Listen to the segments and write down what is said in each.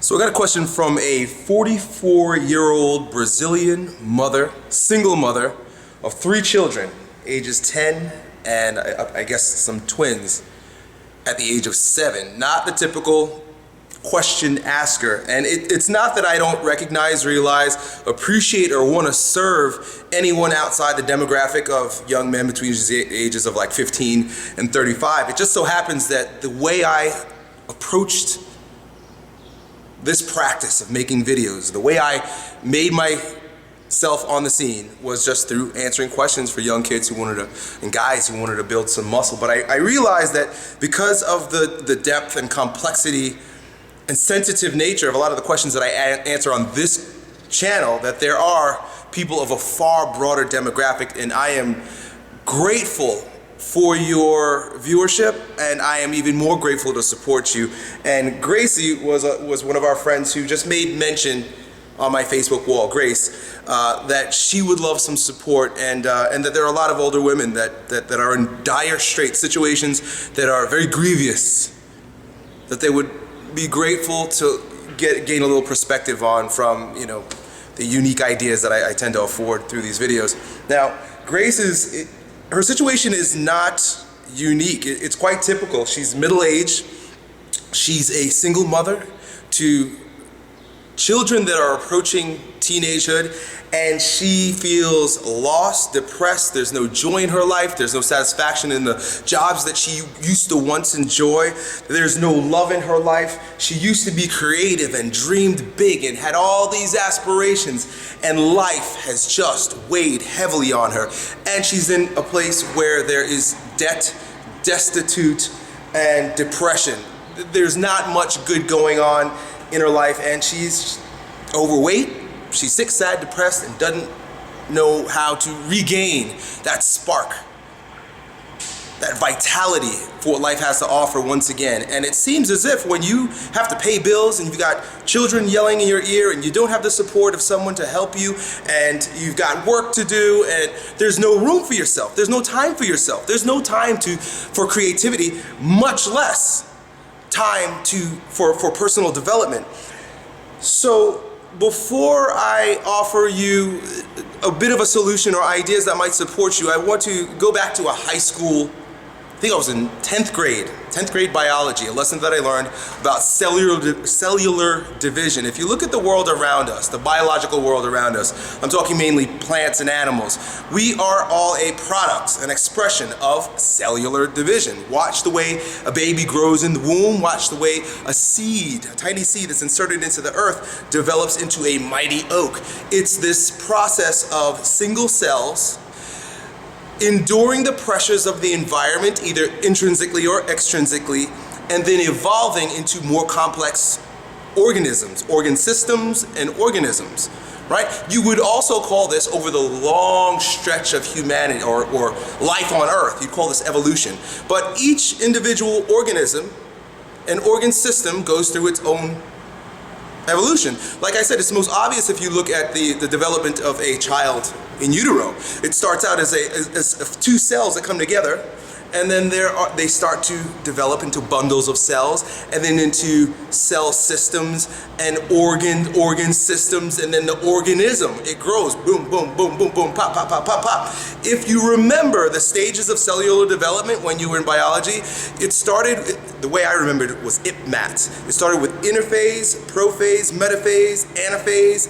So I got a question from a 44-year-old Brazilian mother, single mother of 3 children, ages 10 and I guess some twins at the age of 7. Not the typical question asker. And it's not that I don't recognize, realize, appreciate, or want to serve anyone outside the demographic of young men between the ages of like 15 and 35. It just so happens that the way I approached this practice of making videos, the way I made myself on the scene was just through answering questions for young kids who wanted to, and guys who wanted to build some muscle. But I realized that because of the depth and complexity and sensitive nature of a lot of the questions that I answer on this channel, that there are people of a far broader demographic, and I am grateful for your viewership, and I am even more grateful to support you. And Gracie was one of our friends who just made mention on my Facebook wall, Grace, that she would love some support, and that there are a lot of older women that are in dire straits, situations that are very grievous, that they would be grateful to gain a little perspective on from, you know, the unique ideas that I tend to afford through these videos. Now, Grace her situation is not unique. It's quite typical. She's middle-aged. She's a single mother to children that are approaching teenagehood, and she feels lost, depressed. There's no joy in her life. There's no satisfaction in the jobs that she used to once enjoy. There's no love in her life. She used to be creative and dreamed big and had all these aspirations, and life has just weighed heavily on her. And she's in a place where there is debt, destitute, and depression. There's not much good going on in her life, and she's overweight, she's sick, sad, depressed, and doesn't know how to regain that spark, that vitality for what life has to offer once again. And it seems as if when you have to pay bills and you've got children yelling in your ear and you don't have the support of someone to help you, and you've got work to do, and there's no room for yourself, there's no time for yourself, there's no time for creativity, much less time for personal development. So before I offer you a bit of a solution or ideas that might support you, I want to go back to a high school, I think I was in 10th grade biology, a lesson that I learned about cellular division. If you look at the world around us, the biological world around us, I'm talking mainly plants and animals, we are all a product, an expression of cellular division. Watch the way a baby grows in the womb, watch the way a seed, a tiny seed that's inserted into the earth, develops into a mighty oak. It's this process of single cells enduring the pressures of the environment, either intrinsically or extrinsically, and then evolving into more complex organisms, organ systems and organisms, right? You would also call this, over the long stretch of humanity or life on Earth, you'd call this evolution. But each individual organism and organ system goes through its own evolution. Like I said, it's most obvious if you look at the development of a child in utero. It starts out as 2 cells that come together, and then they start to develop into bundles of cells, and then into cell systems and organ systems, and then the organism, it grows, boom, boom, boom, boom, boom, pop, pop, pop, pop, pop. If you remember the stages of cellular development when you were in biology, it started, the way I remembered it was IPMAT. It started with interphase, prophase, metaphase, anaphase,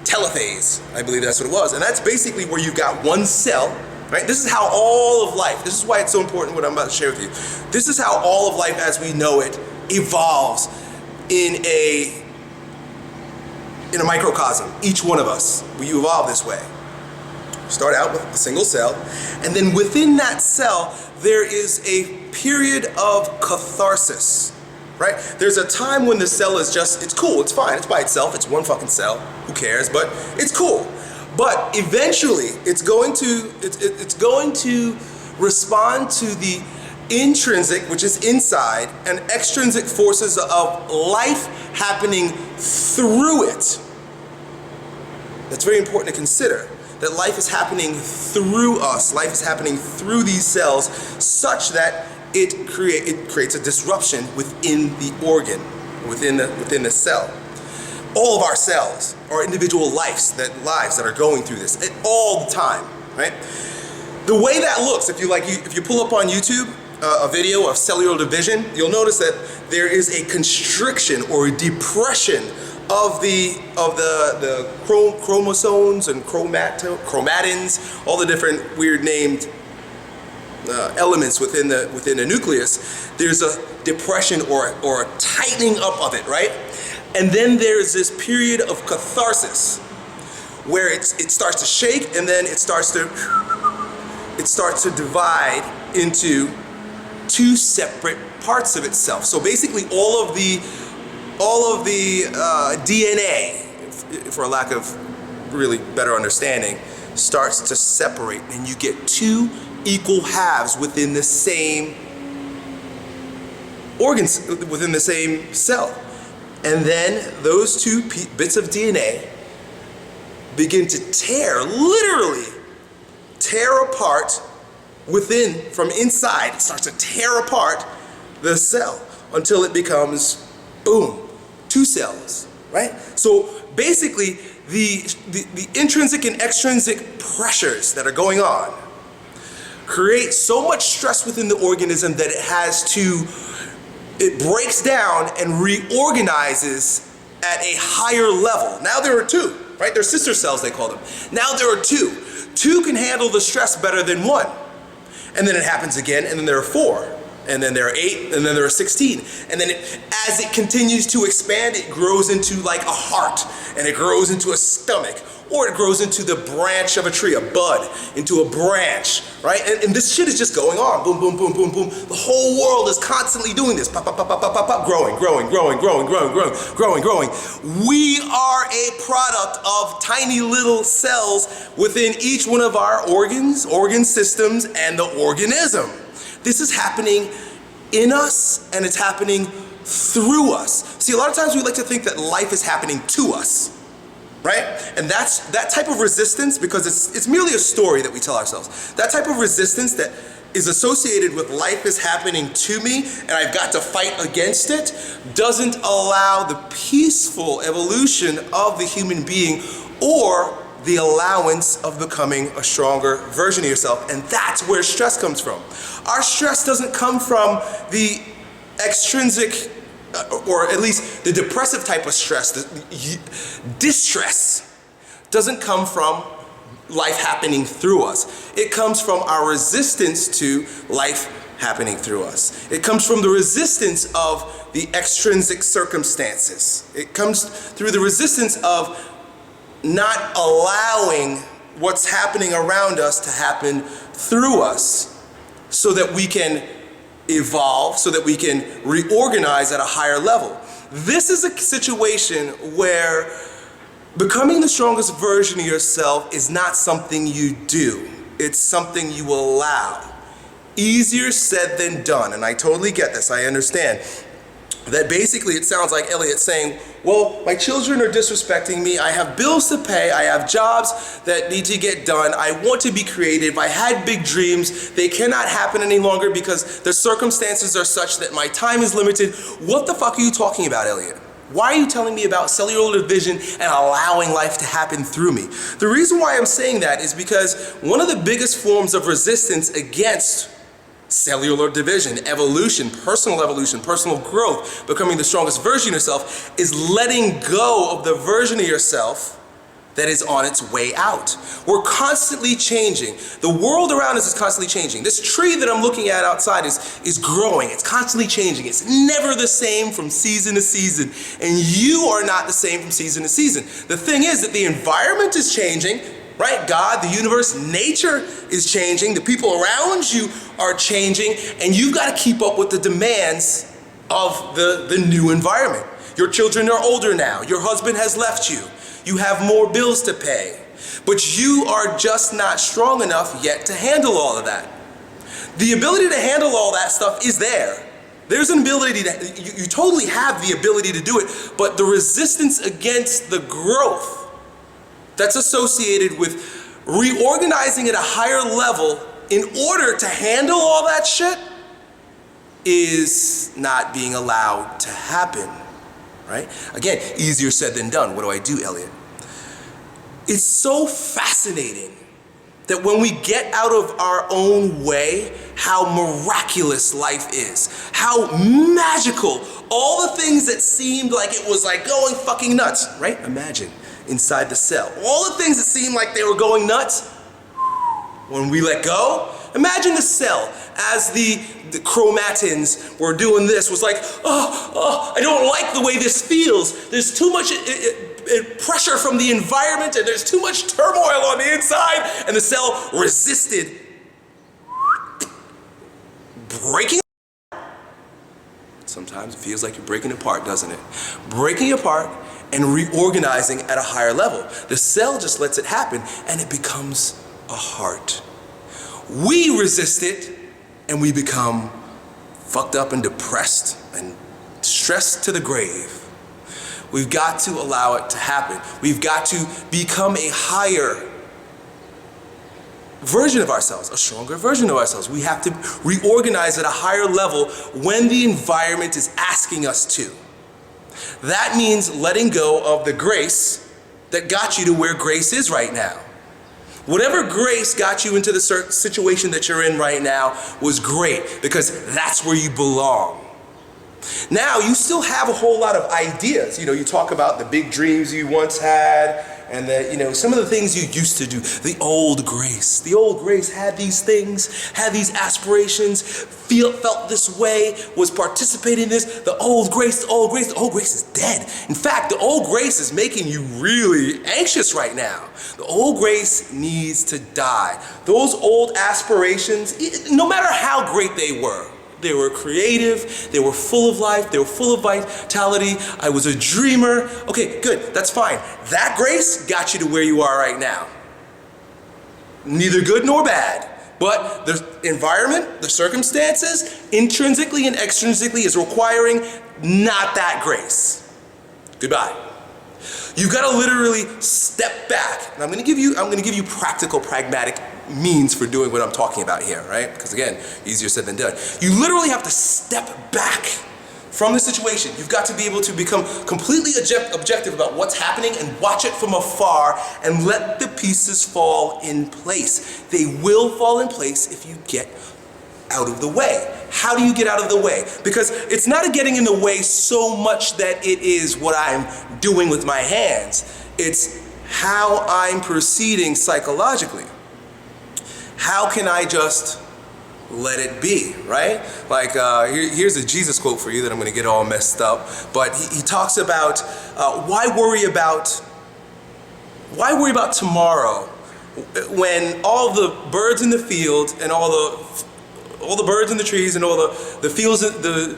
telophase. I believe that's what it was. And that's basically where you've got one cell. Right? This is how all of life, this is why it's so important what I'm about to share with you. This is how all of life as we know it evolves in a microcosm. Each one of us, we evolve this way. Start out with a single cell, and then within that cell, there is a period of catharsis. Right? There's a time when the cell is just, it's cool, it's fine, it's by itself, it's one fucking cell, who cares, but it's cool. But eventually, it's going to respond to the intrinsic, which is inside, and extrinsic forces of life happening through it. That's very important to consider, that life is happening through us. Life is happening through these cells such that it creates a disruption within the organ. within the cell. All of our cells are individual lives that are going through this all the time, right? The way that looks, if you pull up on YouTube a video of cellular division, you'll notice that there is a constriction or a depression of the chromosomes and chromatins, all the different weird named elements within the nucleus. There's a depression or a tightening up of it, right? And then there's this period of catharsis where it starts to shake, and then it starts to divide into two separate parts of itself. So basically all of the DNA, for a lack of really better understanding, starts to separate, and you get two equal halves within the same organs, within the same cell. And then those two bits of DNA begin to literally tear apart from inside. It starts to tear apart the cell until it becomes, boom, two cells, right? So basically, the intrinsic and extrinsic pressures that are going on create so much stress within the organism that it breaks down and reorganizes at a higher level. Now there are two, right? They're sister cells, they call them. Now there are two. Two can handle the stress better than one. And then it happens again, and then there are four. And then there are 8, and then there are 16. And then as it continues to expand, it grows into like a heart, and it grows into a stomach, or it grows into the branch of a tree, a bud, into a branch, right? And this shit is just going on, boom, boom, boom, boom, boom. The whole world is constantly doing this, pop, pop, pop, pop, pop, pop, pop, growing. We are a product of tiny little cells within each one of our organs, organ systems, and the organism. This is happening in us, and it's happening through us. See, a lot of times we like to think that life is happening to us, right? And that type of resistance, because it's merely a story that we tell ourselves. That type of resistance that is associated with life is happening to me and I've got to fight against it, doesn't allow the peaceful evolution of the human being or the allowance of becoming a stronger version of yourself. And that's where stress comes from. Our stress doesn't come from the extrinsic, or at least the depressive type of stress. The distress doesn't come from life happening through us. It comes from our resistance to life happening through us. It comes from the resistance of the extrinsic circumstances. It comes through the resistance of not allowing what's happening around us to happen through us so that we can evolve, so that we can reorganize at a higher level. This is a situation where becoming the strongest version of yourself is not something you do. It's something you allow. Easier said than done, and I totally get this, I understand. That basically it sounds like Elliot saying, well, my children are disrespecting me, I have bills to pay, I have jobs that need to get done, I want to be creative, I had big dreams, they cannot happen any longer because the circumstances are such that my time is limited. What the fuck are you talking about, Elliot? Why are you telling me about cellular division and allowing life to happen through me? The reason why I'm saying that is because one of the biggest forms of resistance against cellular division, evolution, personal growth, becoming the strongest version of yourself, is letting go of the version of yourself that is on its way out. We're constantly changing. The world around us is constantly changing. This tree that I'm looking at outside is growing. It's constantly changing. It's never the same from season to season. And you are not the same from season to season. The thing is that the environment is changing, right? God, the universe, nature is changing. The people around you are changing. And you've got to keep up with the demands of the new environment. Your children are older now. Your husband has left you. You have more bills to pay. But you are just not strong enough yet to handle all of that. The ability to handle all that stuff is there. There's an ability that you totally have the ability to do it, but the resistance against the growth that's associated with reorganizing at a higher level in order to handle all that shit is not being allowed to happen. right? Again, easier said than done. What do I do, Elliot? It's so fascinating that when we get out of our own way, how miraculous life is, how magical, all the things that seemed like it was like going fucking nuts, right? Imagine inside the cell, all the things that seemed like they were going nuts, when we let go, imagine the cell as the chromatins were doing this, was like, I don't like the way this feels. There's too much pressure from the environment and there's too much turmoil on the inside, and the cell resisted breaking. Sometimes it feels like you're breaking apart, doesn't it? Breaking apart and reorganizing at a higher level. The cell just lets it happen and it becomes a heart. We resist it and we become fucked up and depressed and stressed to the grave. We've got to allow it to happen. We've got to become a higher version of ourselves, a stronger version of ourselves. We have to reorganize at a higher level when the environment is asking us to. That means letting go of the grace that got you to where grace is right now. Whatever grace got you into the situation that you're in right now was great, because that's where you belong. Now, you still have a whole lot of ideas. You know, you talk about the big dreams you once had, and that, you know, some of the things you used to do. The old grace. The old grace had these things, had these aspirations, felt this way, was participating in this. The old grace is dead. In fact, the old grace is making you really anxious right now. The old grace needs to die. Those old aspirations, no matter how great they were creative, they were full of life, they were full of vitality. I was a dreamer. Okay, good, that's fine. That grace got you to where you are right now. Neither good nor bad. But the environment, the circumstances, intrinsically and extrinsically is requiring not that grace. Goodbye. You've got to literally step back. And I'm going to give you practical, pragmatic means for doing what I'm talking about here, right? Because again, easier said than done. You literally have to step back from the situation. You've got to be able to become completely objective about what's happening and watch it from afar and let the pieces fall in place. They will fall in place if you get out of the way. How do you get out of the way? Because it's not a getting in the way so much that it is what I'm doing with my hands. It's how I'm proceeding psychologically. How can I just let it be, right? Like, here's a Jesus quote for you that I'm going to get all messed up. But he talks about why worry about tomorrow when all the birds in the field and all the birds in the trees and all the fields, the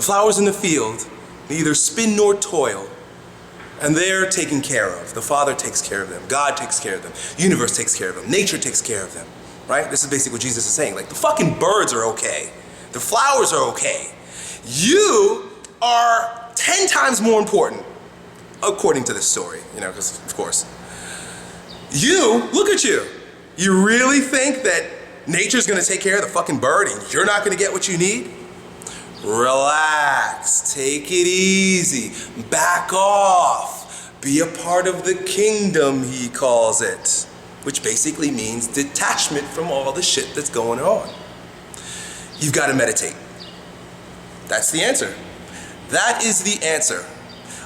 flowers in the field neither spin nor toil. And they're taken care of. The Father takes care of them. God takes care of them. Universe takes care of them. Nature takes care of them. Right? This is basically what Jesus is saying. Like, the fucking birds are okay. The flowers are okay. You are 10 times more important, according to this story. You know, because, of course. Look at you. You really think that nature's going to take care of the fucking bird and you're not going to get what you need? Relax, take it easy, back off, be a part of the kingdom, he calls it, which basically means detachment from all the shit that's going on. You've got to meditate. That's the answer. That is the answer.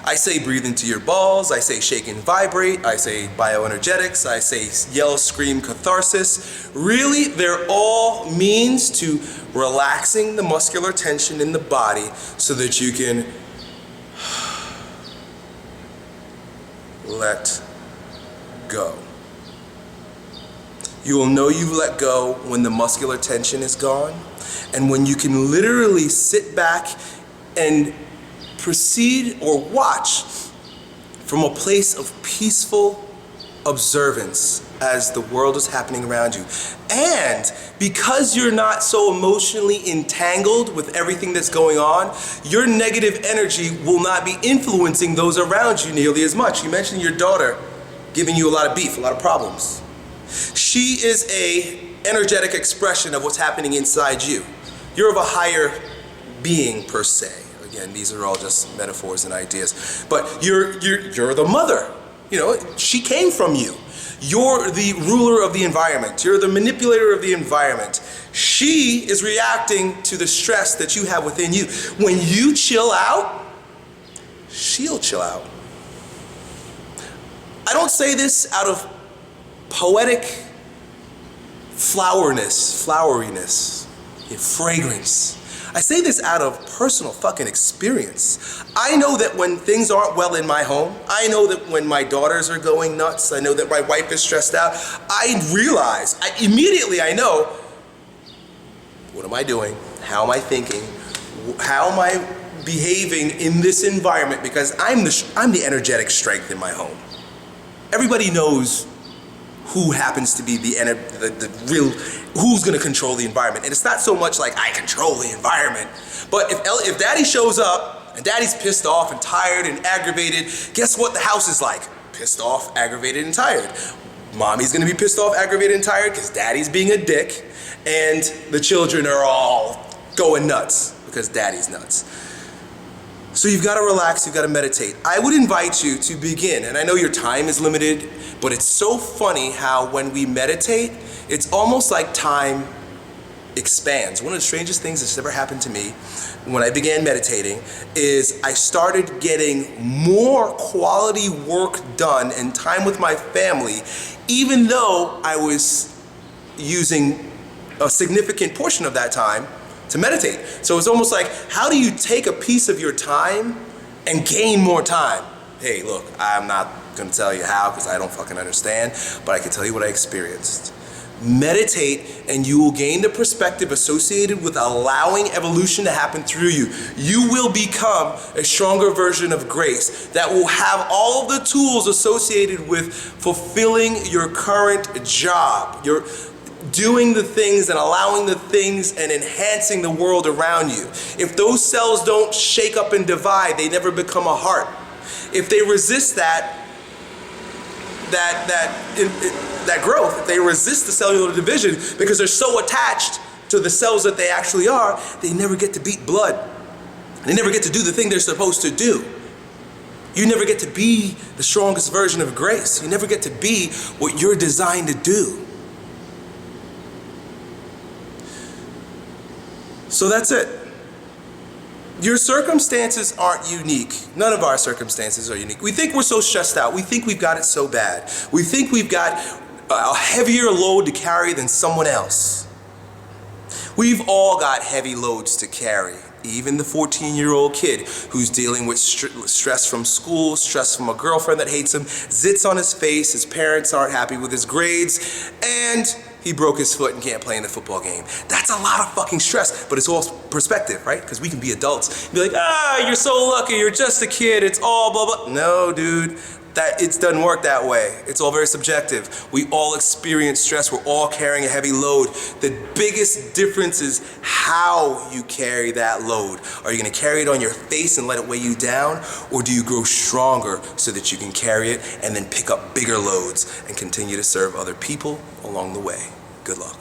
I say breathe into your balls, I say shake and vibrate, I say bioenergetics, I say yell, scream, catharsis. Really, they're all means to relaxing the muscular tension in the body so that you can let go. You will know you've let go when the muscular tension is gone, and when you can literally sit back and proceed or watch from a place of peaceful observance as the world is happening around you. And because you're not so emotionally entangled with everything that's going on, your negative energy will not be influencing those around you nearly as much. You mentioned your daughter giving you a lot of beef, a lot of problems. She is an energetic expression of what's happening inside you. You're of a higher being per se. And these are all just metaphors and ideas. But you're the mother. You know, she came from you. You're the ruler of the environment. You're the manipulator of the environment. She is reacting to the stress that you have within you. When you chill out, she'll chill out. I don't say this out of poetic floweriness, fragrance. I say this out of personal fucking experience. I know that when things aren't well in my home, I know that when my daughters are going nuts, I know that my wife is stressed out, immediately I know, what am I doing? How am I thinking? How am I behaving in this environment? Because I'm the energetic strength in my home. Everybody knows who happens to be the real, who's gonna control the environment. And it's not so much like I control the environment, but if daddy shows up and daddy's pissed off and tired and aggravated, guess what the house is like? Pissed off, aggravated, and tired. Mommy's gonna be pissed off, aggravated, and tired because daddy's being a dick, and the children are all going nuts because daddy's nuts. So you've got to relax, you've got to meditate. I would invite you to begin, and I know your time is limited, but it's so funny how when we meditate, it's almost like time expands. One of the strangest things that's ever happened to me when I began meditating is I started getting more quality work done and time with my family, even though I was using a significant portion of that time to meditate. So it's almost like, how do you take a piece of your time and gain more time? Hey, look, I'm not gonna tell you how because I don't fucking understand, but I can tell you what I experienced. Meditate and you will gain the perspective associated with allowing evolution to happen through you. You will become a stronger version of grace that will have all of the tools associated with fulfilling your current job. You're doing the things and allowing the things and enhancing the world around you. If those cells don't shake up and divide, they never become a heart. If they resist that growth, if they resist the cellular division because they're so attached to the cells that they actually are, they never get to beat blood. They never get to do the thing they're supposed to do. You never get to be the strongest version of grace. You never get to be what you're designed to do. So that's it. Your circumstances aren't unique. None of our circumstances are unique. We think we're so stressed out. We think we've got it so bad. We think we've got a heavier load to carry than someone else. We've all got heavy loads to carry. Even the 14-year-old kid who's dealing with stress from school, stress from a girlfriend that hates him, zits on his face, his parents aren't happy with his grades, and he broke his foot and can't play in the football game. That's a lot of fucking stress, but it's all perspective, right? Because we can be adults. Be like, you're so lucky, you're just a kid, it's all blah, blah. No, dude, it doesn't work that way. It's all very subjective. We all experience stress, we're all carrying a heavy load. The biggest difference is how you carry that load. Are you gonna carry it on your face and let it weigh you down? Or do you grow stronger so that you can carry it and then pick up bigger loads and continue to serve other people along the way? Good luck.